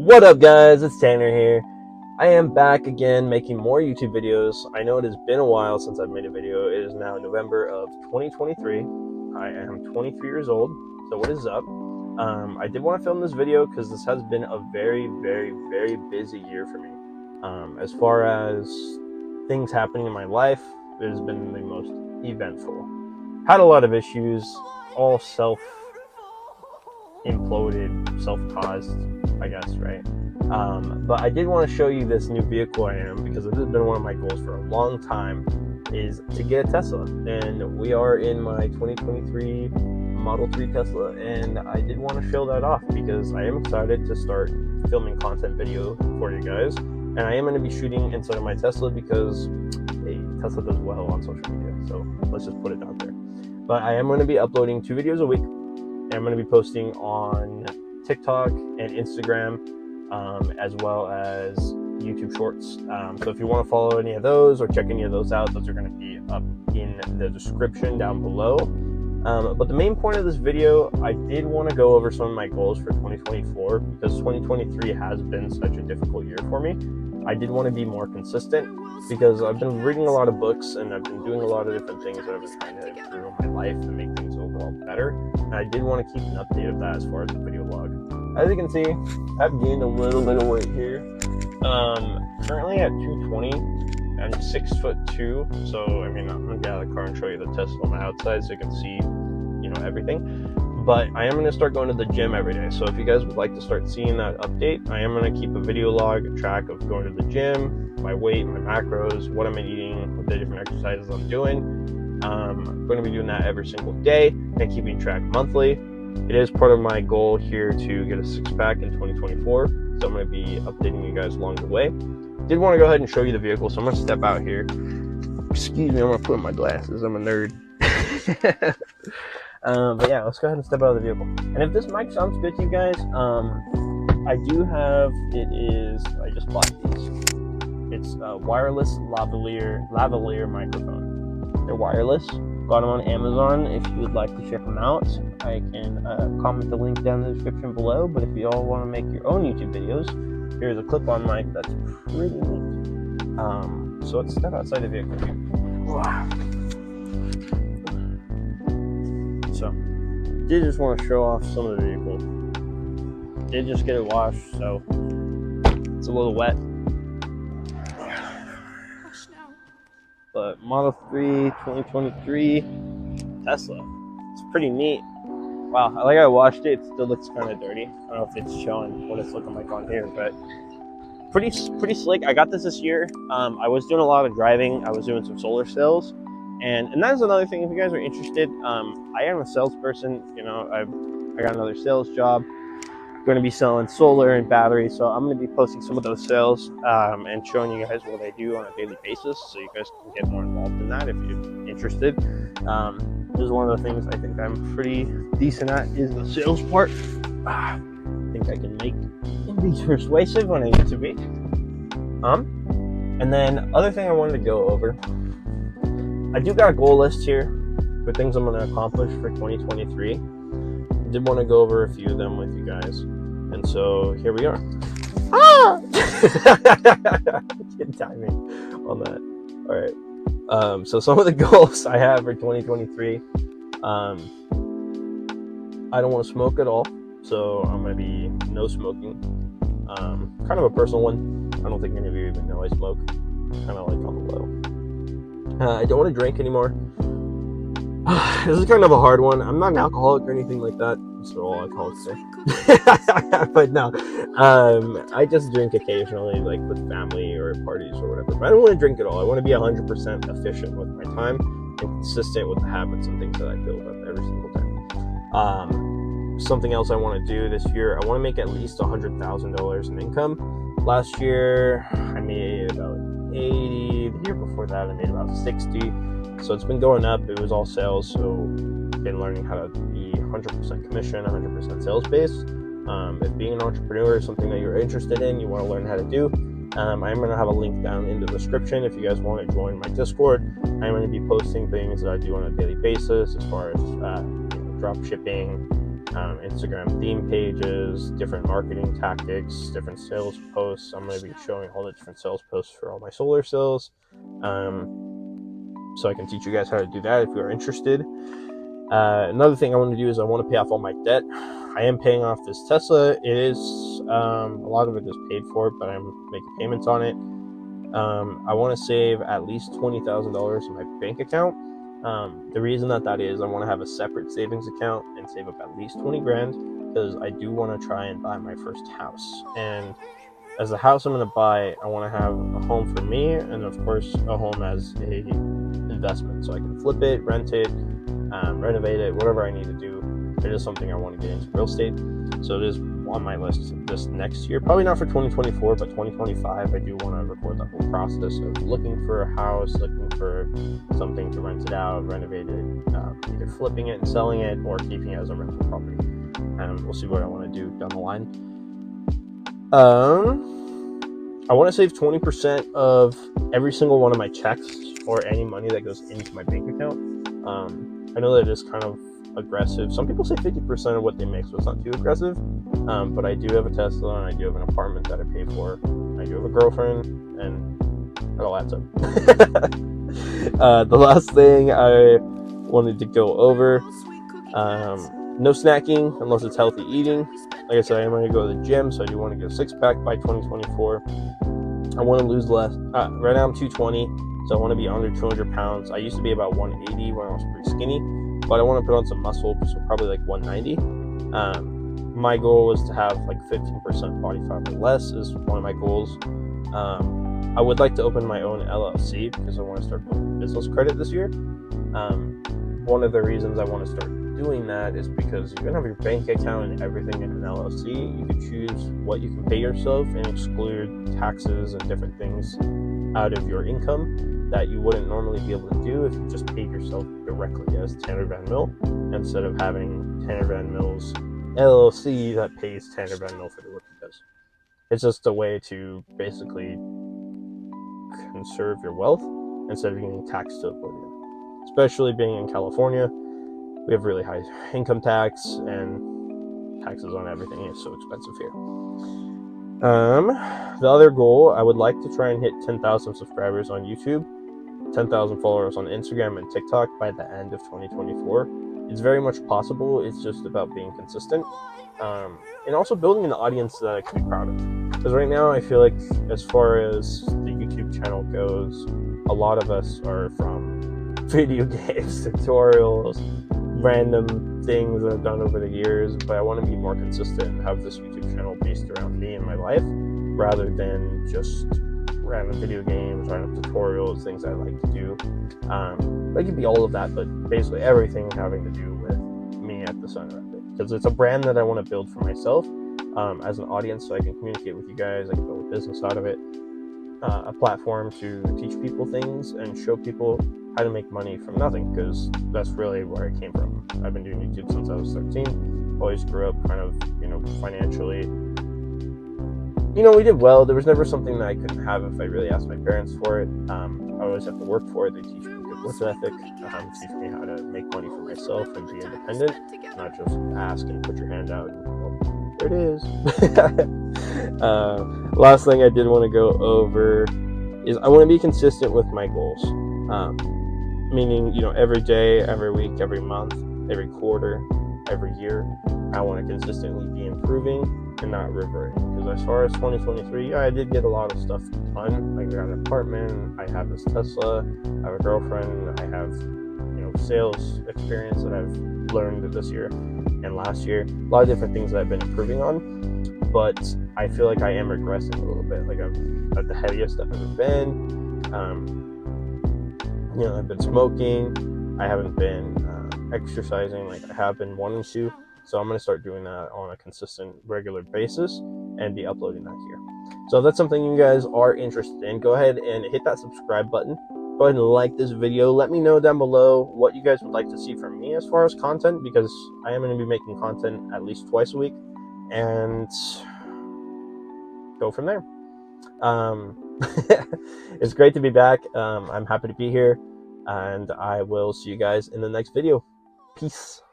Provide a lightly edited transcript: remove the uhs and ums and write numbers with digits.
What up, guys? It's Tanner here. I am back again making more YouTube videos. I know it has been a while since I've made a video. It is now November of 2023. I am 23 years old, so what is up? I did want to film this video because this has been a very busy year for me. As far as things happening in my life, it has been the most eventful. Had a lot of issues, all self-imploded, self-caused, I guess, right? But I did want to show you this new vehicle I am, because it has been one of my goals for a long time, is to get a Tesla. And we are in my 2023 Model 3 Tesla, and I did want to show that off because I am excited to start filming content video for you guys. And I am going to be shooting inside of my Tesla because Tesla does well on social media, so let's just put it out there. But I am going to be uploading 2 videos a week, and I'm going to be posting on TikTok and Instagram, as well as YouTube Shorts. So if you want to follow any of those or check any of those out, those are going to be up in the description down below. But the main point of this video, I did want to go over some of my goals for 2024, because 2023 has been such a difficult year for me. I did want to be more consistent because I've been reading a lot of books and I've been doing a lot of different things that I've been trying to improve in my life and make things overall better. And I did want to keep an update of that as far as the video log. As you can see, I've gained a little bit of weight here. Currently at 220. I'm 6'2", so I mean, I'm gonna get out of the car and show you the Tesla on the outside so you can see, everything. But I am gonna start going to the gym every day. So if you guys would like to start seeing that update, I am gonna keep a video log, a track of going to the gym, my weight, my macros, what I'm eating, what the different exercises I'm doing. I'm gonna be doing that every single day and keeping track monthly. It is part of my goal here to get a 6-pack in 2024. So I'm gonna be updating you guys along the way. Did want to go ahead and show you the vehicle, so I'm going to step out here. Excuse me, I'm going to put on my glasses. I'm a nerd. But yeah, let's go ahead and step out of the vehicle. And if this mic sounds good to you guys, I just bought these. It's a wireless lavalier microphone. They're wireless. Got them on Amazon. If you would like to check them out, I can comment the link down in the description below. But if you all want to make your own YouTube videos, here's a clip-on mic that's pretty neat. So let's step outside the vehicle here. Wow. So, did just want to show off some of the vehicle. Did just get it washed, so it's a little wet. But Model 3 2023 Tesla. It's pretty neat. Wow, I like how I washed it. It still looks kind of dirty. I don't know if it's showing what it's looking like on here, but pretty slick. I got this year. I was doing a lot of driving. I was doing some solar sales, and that is another thing. If you guys are interested, I am a salesperson. I got another sales job. I'm going to be selling solar and batteries, so I'm going to be posting some of those sales and showing you guys what I do on a daily basis, so you guys can get more involved in that if you're interested. This is one of the things I think I'm pretty decent at, is the sales part. I think I can be persuasive when I need to be. And then other thing I wanted to go over, I do got a goal list here for things I'm going to accomplish for 2023. I did want to go over a few of them with you guys, and so here we are. Good timing on that. All right. So some of the goals I have for 2023, I don't want to smoke at all, so I'm going to be no smoking. Kind of a personal one. I don't think any of you even know I smoke. Kind of like on the low. I don't want to drink anymore. This is kind of a hard one. I'm not an alcoholic or anything like that. That's all alcoholics say. But no, I just drink occasionally, like with family or parties or whatever. But I don't want to drink at all. I want to be 100% efficient with my time and consistent with the habits and things that I build up every single day. Something else I want to do this year, I want to make at least $100,000 in income. Last year, I made about 80. The year before that, I made about 60. So it's been going up. It was all sales, so been learning how to be 100% commission, 100% sales based. If being an entrepreneur is something that you're interested in, you want to learn how to do, I'm going to have a link down in the description if you guys want to join my Discord. I'm going to be posting things that I do on a daily basis as far as drop shipping, Instagram theme pages, different marketing tactics, different sales posts. I'm going to be showing all the different sales posts for all my solar sales. So I can teach you guys how to do that if you're interested. Another thing I want to do is I want to pay off all my debt. I am paying off this Tesla. It is, a lot of it is paid for, but I'm making payments on it. I want to save at least $20,000 in my bank account. The reason that is, I want to have a separate savings account and save up at least 20 grand, because I do want to try and buy my first house. And as the house I'm going to buy, I want to have a home for me, and of course a home as a investment, so I can flip it, rent it, renovate it, whatever I need to do. It is something I want to get into real estate, so it is on my list this next year. Probably not for 2024, but 2025 I do want to record the whole process of looking for a house, looking for something to rent it out, renovate it, either flipping it and selling it or keeping it as a rental property. We'll see what I want to do down the line. I want to save 20% of every single one of my checks or any money that goes into my bank account. I know that is kind of aggressive. Some people say 50% of what they make, so it's not too aggressive. But I do have a Tesla, and I do have an apartment that I pay for. I do have a girlfriend, and it all adds up. The last thing I wanted to go over, no snacking unless it's healthy eating. Like I said, I am going to go to the gym, so I do want to get a 6-pack by 2024. I want to lose less. Right now I'm 220, so I want to be under 200 pounds. I used to be about 180 when I was pretty skinny, but I want to put on some muscle, so probably like 190. My goal is to have like 15% body fat or less is one of my goals. I would like to open my own LLC because I want to start building business credit this year. One of the reasons I want to start doing that is because you're going to have your bank account and everything in an LLC. You can choose what you can pay yourself and exclude taxes and different things out of your income that you wouldn't normally be able to do if you just paid yourself directly as Tanner Van Mill, instead of having Tanner Van Mill's LLC that pays Tanner Van Mill for the work he does. It's just a way to basically conserve your wealth instead of getting taxed to oblivion. Especially being in California, we have really high income tax, and taxes on everything is so expensive here. The other goal, I would like to try and hit 10,000 subscribers on YouTube, 10,000 followers on Instagram and TikTok by the end of 2024. It's very much possible. It's just about being consistent, and also building an audience that I can be proud of. Because right now, I feel like as far as the YouTube channel goes, a lot of us are from video games, tutorials, random things that I've done over the years, but I want to be more consistent and have this YouTube channel based around me and my life, rather than just random video games, random tutorials, things I like to do. It could be all of that, but basically everything having to do with me at the center of it, because it's a brand that I want to build for myself as an audience, so I can communicate with you guys, I can build a business out of it, a platform to teach people things and show people how to make money from nothing, because that's really where I came from. I've been doing YouTube since I was 13. Always grew up kind of, financially. We did well. There was never something that I couldn't have if I really asked my parents for it. I always have to work for it. They teach me good work ethic, teach me how to make money for myself and be independent, not just ask and put your hand out and, well, there it is. Last thing I did want to go over is I want to be consistent with my goals. Meaning, every day, every week, every month, every quarter, every year, I want to consistently be improving and not reverting. Because as far as 2023, I did get a lot of stuff done. I got an apartment, I have this Tesla, I have a girlfriend, I have, sales experience that I've learned this year and last year. A lot of different things that I've been improving on, but I feel like I am regressing a little bit. Like I'm at the heaviest I've ever been. I've been smoking. I haven't been exercising like I have been wanting to. So I'm going to start doing that on a consistent, regular basis and be uploading that here. So if that's something you guys are interested in, go ahead and hit that subscribe button. Go ahead and like this video. Let me know down below what you guys would like to see from me as far as content, because I am going to be making content at least twice a week, and go from there. It's great to be back. I'm happy to be here, and I will see you guys in the next video. Peace.